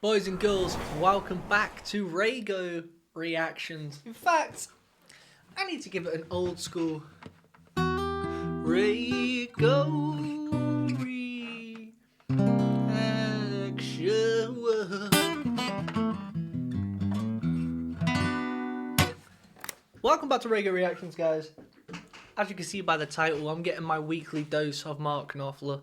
Boys and girls, welcome back to RAYGO reactions. In fact, I need to give it an old school RAYGO reaction. Welcome back to RAYGO reactions, guys. As you can see by the title, I'm getting my weekly dose of Mark Knopfler.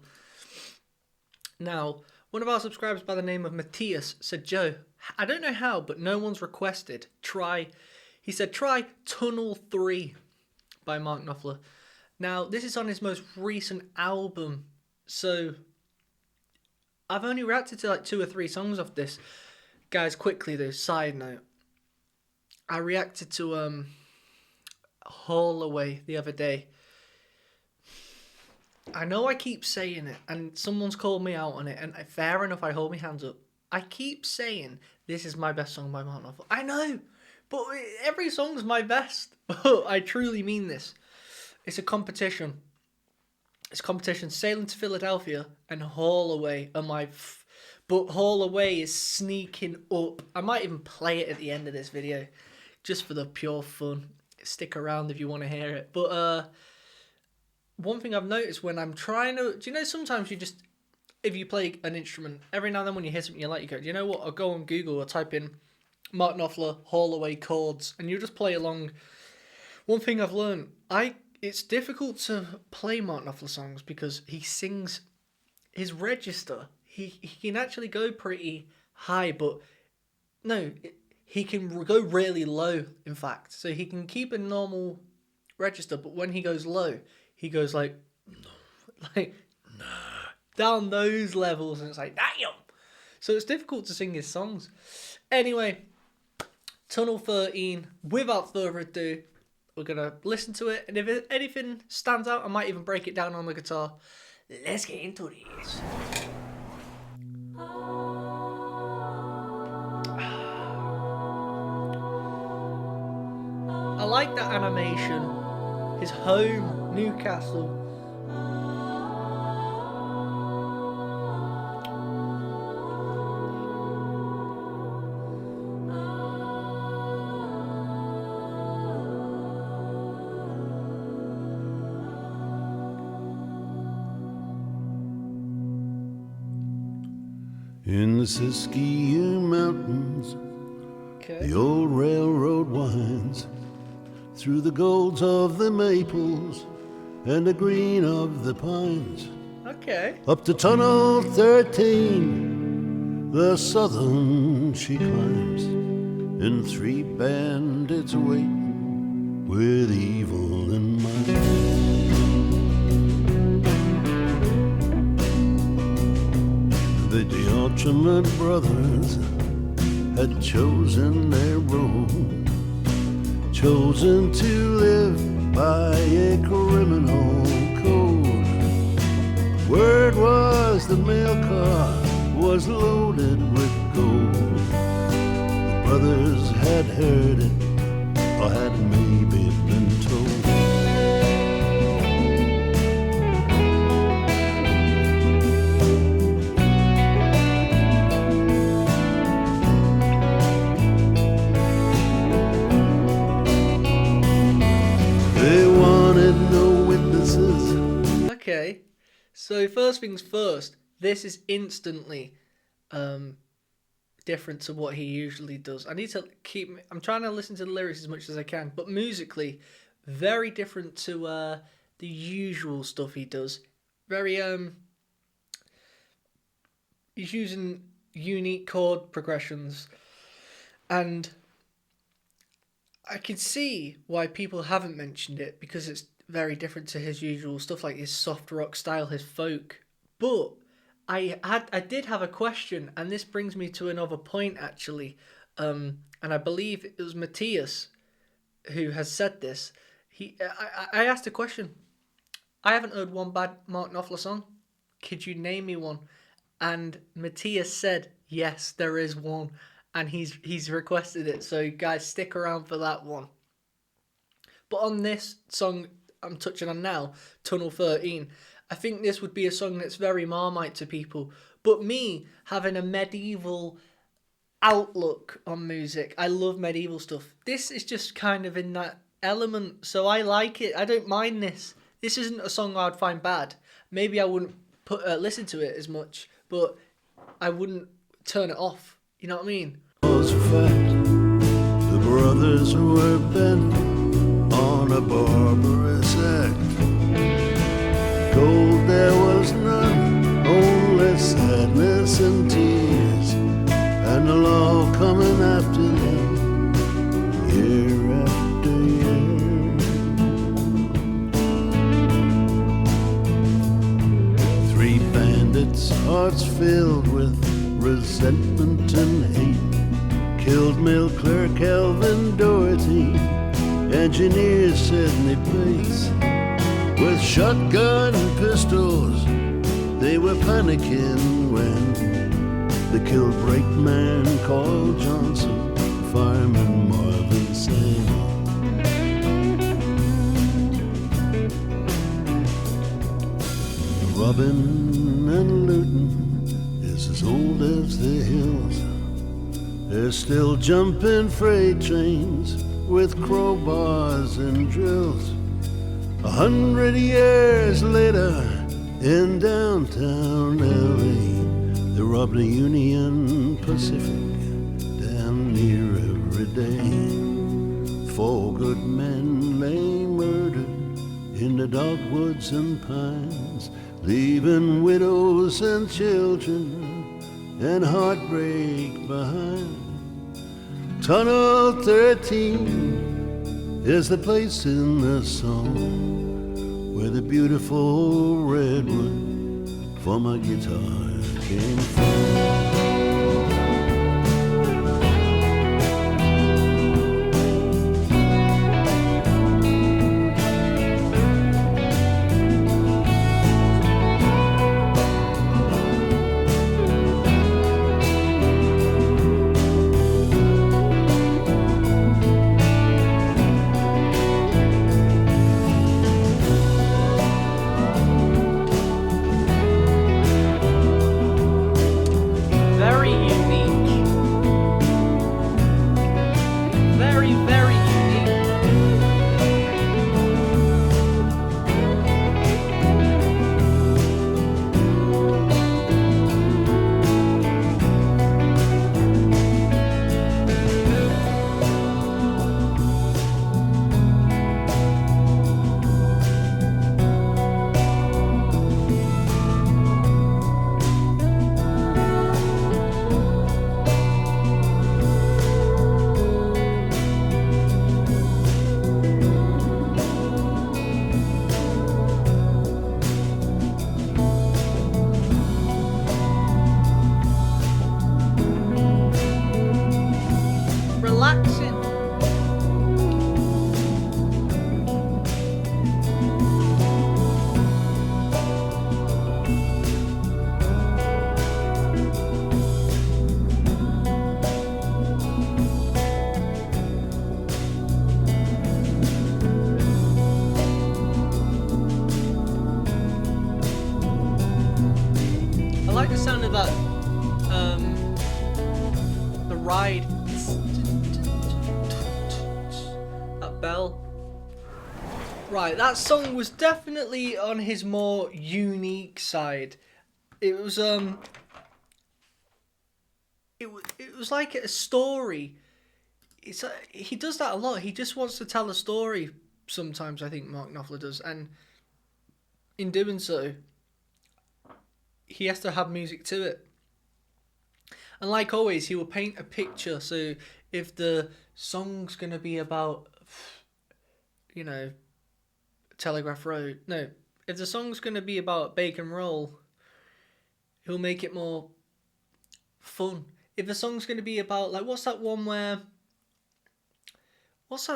Now, one of our subscribers by the name of Matthias said, Joe, I don't know how, but no one's requested. Try Tunnel 3 by Mark Knopfler. Now, this is on his most recent album, so I've only reacted to like 2 or 3 songs of this. Guys, quickly though, side note, I reacted to Haul Away the other day. I know I keep saying it, and someone's called me out on it, and fair enough, I hold my hands up. I keep saying this is my best song by Mark Knopfler. I know, but every song's my best. I truly mean this. It's a competition. It's a competition. Sailing to Philadelphia and Haul Away are my... But Haul Away is sneaking up. I might even play it at the end of this video, just for the pure fun. Stick around if you want to hear it. But, one thing I've noticed when I'm trying to... Do you know sometimes you just... If you play an instrument, every now and then when you hear something you like, you go, do you know what? I'll go on Google or type in Mark Knopfler, Haul Away chords, and you just play along. One thing I've learned, it's difficult to play Mark Knopfler songs because he sings his register. He can actually go pretty high, but no, he can go really low, in fact. So he can keep a normal register, but when he goes low, he goes like down those levels, and it's like, damn! So it's difficult to sing his songs. Anyway, Tunnel 13, without further ado, we're going to listen to it, and if anything stands out, I might even break it down on the guitar. Let's get into this. I like that animation. His home, Newcastle. In the Siskiyou Mountains, the old railroad winds through the golds of the maples and the green of the pines. Okay. Up to Tunnel 13, the southern she climbs, and 3 bandits waiting with evil in mind. The Deontament brothers had chosen their road, chosen to live by a criminal code. Word was the mail car was loaded with gold. The brothers had heard it, or had maybe been told. Okay, so first things first, this is instantly different to what he usually does. I'm trying to listen to the lyrics as much as I can, but musically, very different to the usual stuff he does. Very, he's using unique chord progressions, and I can see why people haven't mentioned it, because it's very different to his usual stuff, like his soft rock style, his folk. But I did have a question, and this brings me to another point actually. And I believe it was Matthias who has said this. I asked a question. I haven't heard one bad Mark Knopfler song. Could you name me one? And Matthias said, yes, there is one, and he's requested it. So guys, stick around for that one. But on this song I'm touching on now, Tunnel 13, I think this would be a song that's very Marmite to people. But me having a medieval outlook on music. I love medieval stuff. This is just kind of in that element, so I like it. I don't mind this. This isn't a song I'd find bad. Maybe I wouldn't listen to it as much, but I wouldn't turn it off. You know what I mean? Was a fact. The brothers were bent on a barbarous act. Gold there was none, only sadness and tears, and the law coming after them, year after year. Three bandits, hearts filled with resentment and hate, killed mill clerk Elvin Doherty, engineer Sidney Bates. With shotgun and pistols, they were panicking when they killed brakeman Carl Johnson, fireman Marvin Sam. Robbing and looting is as old as the hills. They're still jumping freight trains with crowbars and drills. 100 years later, in downtown LA, they rob the Union Pacific damn near every day. 4 good men lay murdered in the dogwoods and pines, leaving widows and children and heartbreak behind. Tunnel 13 is the place in the song where the beautiful redwood for my guitar came from. Right, that song was definitely on his more unique side. It was it was like a story. He does that a lot. He just wants to tell a story sometimes, I think Mark Knopfler does, and in doing so, he has to have music to it. And like always, he will paint a picture. So if the song's going to be about, you know, Telegraph Road. No, if the song's going to be about Bacon Roll, he'll make it more fun. If the song's going to be about, like, what's that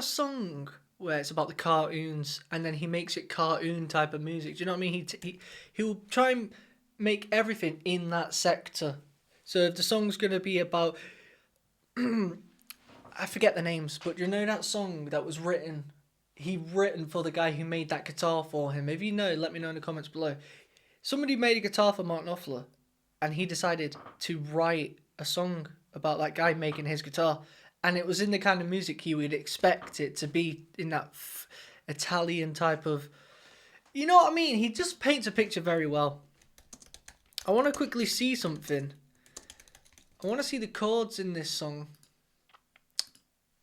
song where it's about the cartoons and then he makes it cartoon type of music? Do you know what I mean? He'll try and make everything in that sector. So if the song's going to be about, I forget the names, but you know that song that was written for the guy who made that guitar for him. If you know, let me know in the comments below. Somebody made a guitar for Mark Knopfler, and he decided to write a song about that guy making his guitar, and it was in the kind of music you would expect it to be, in that Italian type of, you know what I mean? He just paints a picture very well. I want to quickly see something. I want to see the chords in this song,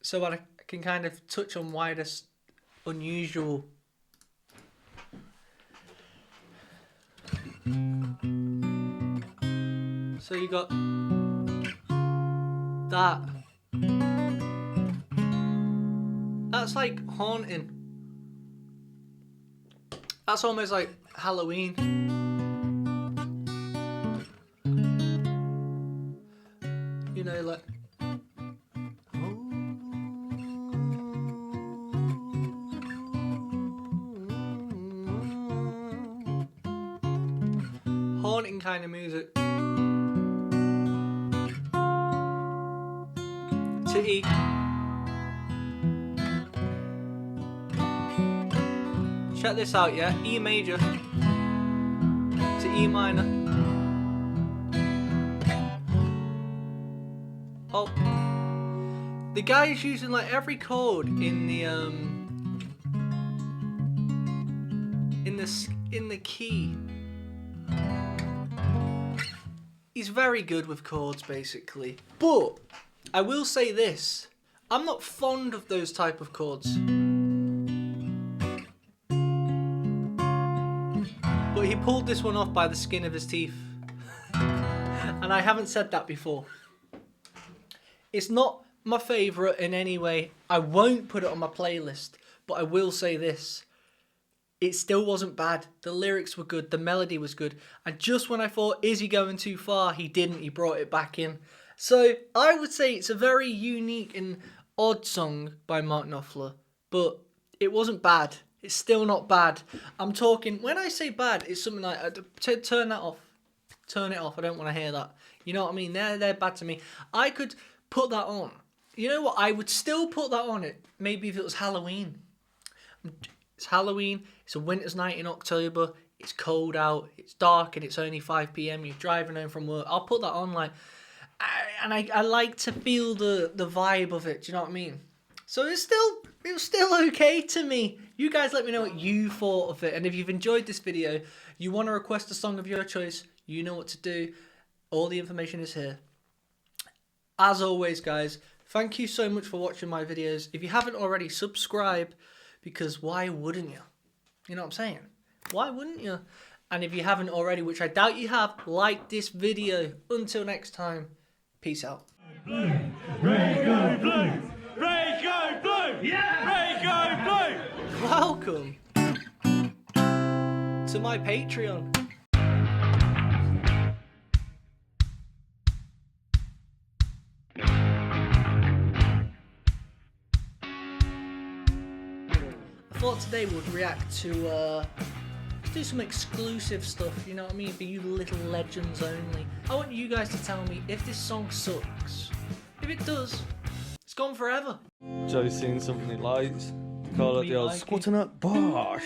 so I can kind of touch on why this unusual. So you got that. That's like haunting. That's almost like Halloween. You know, like. Haunting kind of music. To E. Check this out, yeah? E major to E minor. Oh, the guy is using like every chord in the key. He's very good with chords, basically. But I will say this: I'm not fond of those type of chords. But he pulled this one off by the skin of his teeth. And I haven't said that before. It's not my favourite in any way. I won't put it on my playlist. But I will say this: it still wasn't bad. The lyrics were good. The melody was good. And just when I thought, is he going too far? He didn't. He brought it back in. So I would say it's a very unique and odd song by Mark Knopfler. But it wasn't bad. It's still not bad. I'm talking, when I say bad, it's something like, turn that off. Turn it off. I don't want to hear that. You know what I mean? They're bad to me. I could put that on. You know what? I would still put that on it. Maybe if it was Halloween. It's Halloween. It's a winter's night in October. It's cold out. It's dark and it's only 5 p.m. You're driving home from work. I'll put that on like, I like to feel the vibe of it. Do you know what I mean? So it was still okay to me. You guys let me know what you thought of it. And if you've enjoyed this video, you want to request a song of your choice, you know what to do. All the information is here. As always, guys, thank you so much for watching my videos. If you haven't already, subscribe, because why wouldn't you? You know what I'm saying? Why wouldn't you? And if you haven't already, which I doubt you have, like this video. Until next time, peace out. Blue, RAYGO blue, RAYGO blue, yeah, RAYGO blue. Welcome to my Patreon. I thought today we'd react to, let's do some exclusive stuff, you know what I mean, for you little legends only. I want you guys to tell me if this song sucks. If it does, it's gone forever. Joe's seen something he likes. Call it the old like it. squatting up bosh.